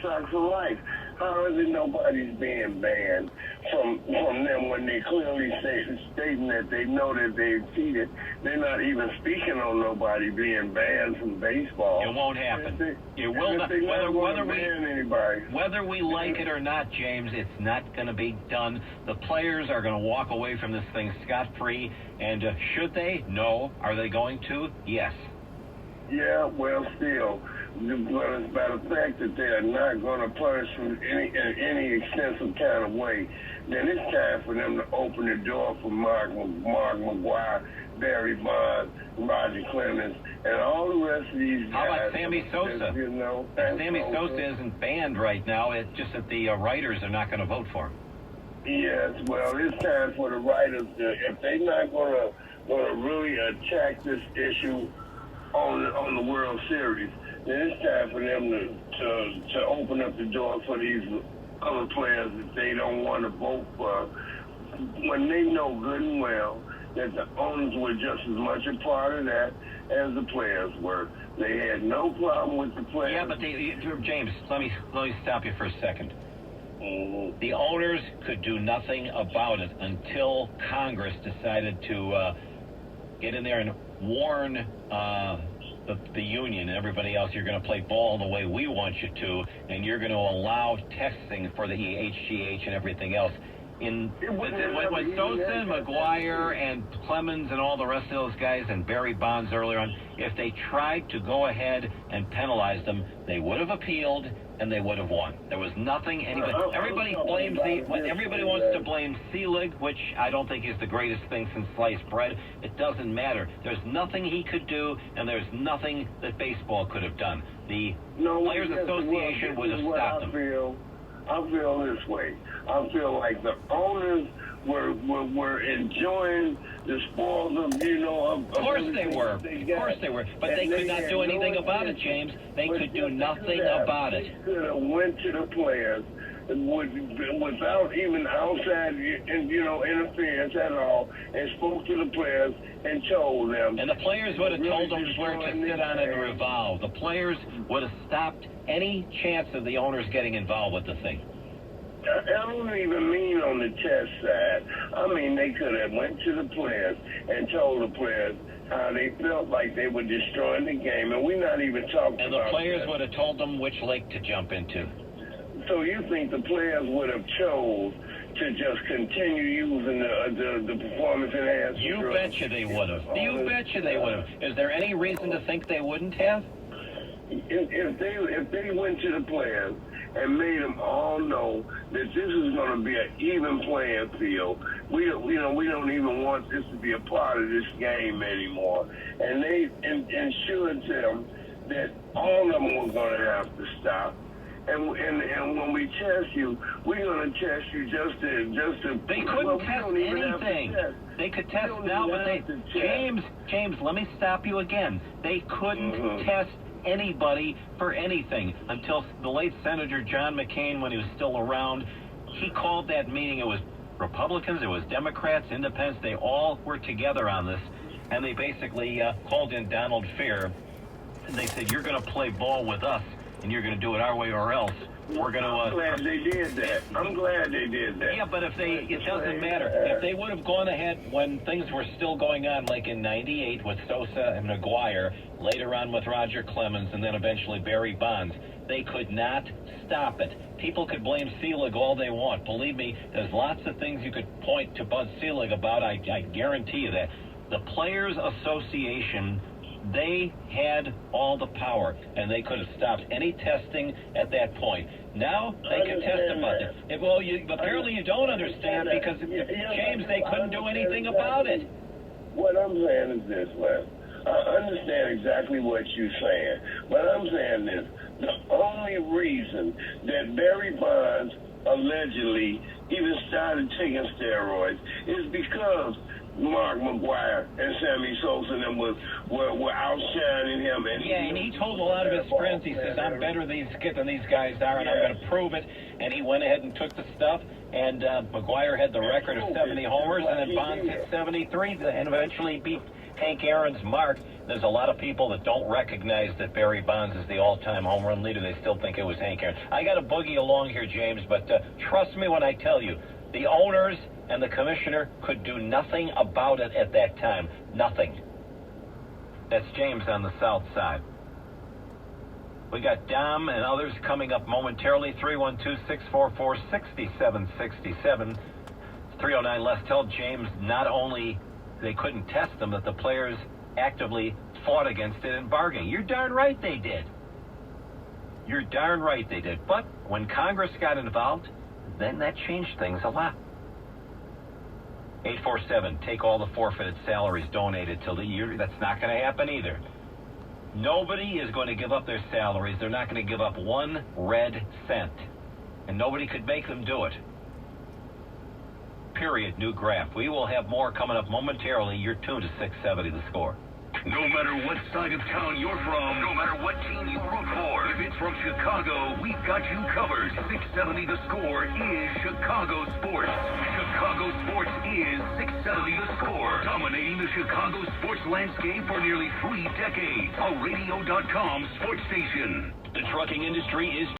Sox are life. How is it nobody's being banned from them when they clearly stating that they know that they've cheated? They're not even speaking on nobody being banned from baseball. It won't happen. It will not. Whether we like it or not, James, it's not going to be done. The players are going to walk away from this thing scot-free. And should they? No. Are they going to? Yes. Yeah, well, still, by the fact that they are not going to punish in any extensive kind of way, then it's time for them to open the door for Mark McGwire, Barry Bonds, Roger Clemens, and all the rest of these guys. How about Sammy Sosa? Sammy Sosa isn't banned right now. It's just that the writers are not going to vote for him. Yes, well, it's time for the writers to, if they're not going to really attack this issue on the World Series, then it's time for them to open up the door for these other players that they don't want to vote for, when they know good and well that the owners were just as much a part of that as the players were. They had no problem with the players. Yeah, but James, let me stop you for a second. Mm-hmm. The owners could do nothing about it until Congress decided to get in there and warn the union and everybody else, you're going to play ball the way we want you to, and you're going to allow testing for the HGH and everything else. When Sosa and McGwire and Clemens and all the rest of those guys and Barry Bonds earlier on, if they tried to go ahead and penalize them, they would have appealed and they would have won. There was nothing everybody wants to blame Selig, which I don't think is the greatest thing since sliced bread. It doesn't matter. There's nothing he could do, and there's nothing that baseball could have done. The Players Association would have stopped them. I feel this way. I feel like the owners were enjoying the spoils of, Of course they were. But they could not do anything about it, James. They could do nothing about it. They could have went to the players without even outside, interference at all, and spoke to the players and told them. And the players would have told them where to sit on it and revolve. The players would have stopped any chance of the owners getting involved with the thing. I don't even mean on the test side. I mean, they could have went to the players and told the players how they felt like they were destroying the game, and we're not even talking about. And the players would have told them which lake to jump into. So you think the players would have chose to just continue using the performance enhancement? You betcha they would have. You betcha they would have. Is there any reason to think they wouldn't have? If they went to the players and made them all know that this is going to be an even playing field, we don't even want this to be a part of this game anymore, and they ensured them that all of them were going to have to stop. And when we test you, we're going to test you just to. They couldn't test anything. They could test now, but James, let me stop you again. They couldn't test anybody for anything until the late Senator John McCain, when he was still around, he called that meeting. It was Republicans, it was Democrats, Independents. They all were together on this, and they basically called in Donald Fehr, and they said, "You're going to play ball with us, and you're going to do it our way or else. We're going to." I'm glad they did that. I'm glad they did that. Yeah, but it doesn't matter. If they would have gone ahead when things were still going on, like in '98 with Sosa and McGwire, later on with Roger Clemens, and then eventually Barry Bonds, they could not stop it. People could blame Selig all they want. Believe me, there's lots of things you could point to Bud Selig about. I guarantee you that. The Players Association, they had all the power, and they could have stopped any testing at that point. Now they can test about it. Apparently you don't understand, because, James, they couldn't do anything about it. What I'm saying is this, Les. I understand exactly what you're saying, but I'm saying this. The only reason that Barry Bonds allegedly even started taking steroids is because Mark McGwire and Sammy Sosa and them were outshining him. And he told a lot of his friends, he says, "I'm better than these guys are, and I'm going to prove it." And he went ahead and took the stuff, and McGwire had the record of 70 homers, and then Bonds hit 73, and eventually beat Hank Aaron's mark. There's a lot of people that don't recognize that Barry Bonds is the all-time home run leader. They still think it was Hank Aaron. I got to boogie along here, James, but trust me when I tell you, the owners and the commissioner could do nothing about it at that time. Nothing. That's James on the south side. We got Dom and others coming up momentarily. 312-644-6767. 309 Les. Tell James not only they couldn't test them, that the players actively fought against it and bargaining. You're darn right they did. You're darn right they did. But when Congress got involved, then that changed things a lot. 847, take all the forfeited salaries donated till the year. That's not going to happen either. Nobody is going to give up their salaries. They're not going to give up 1 red cent. And nobody could make them do it. Period. New graph. We will have more coming up momentarily. You're tuned to 670 The Score. No matter what side of town you're from, no matter what team you root for, if it's from Chicago, we've got you covered. 670 The Score is Chicago sports. Chicago sports is 670 The Score. Dominating the Chicago sports landscape for nearly 3 decades. A Radio.com sports station. The trucking industry is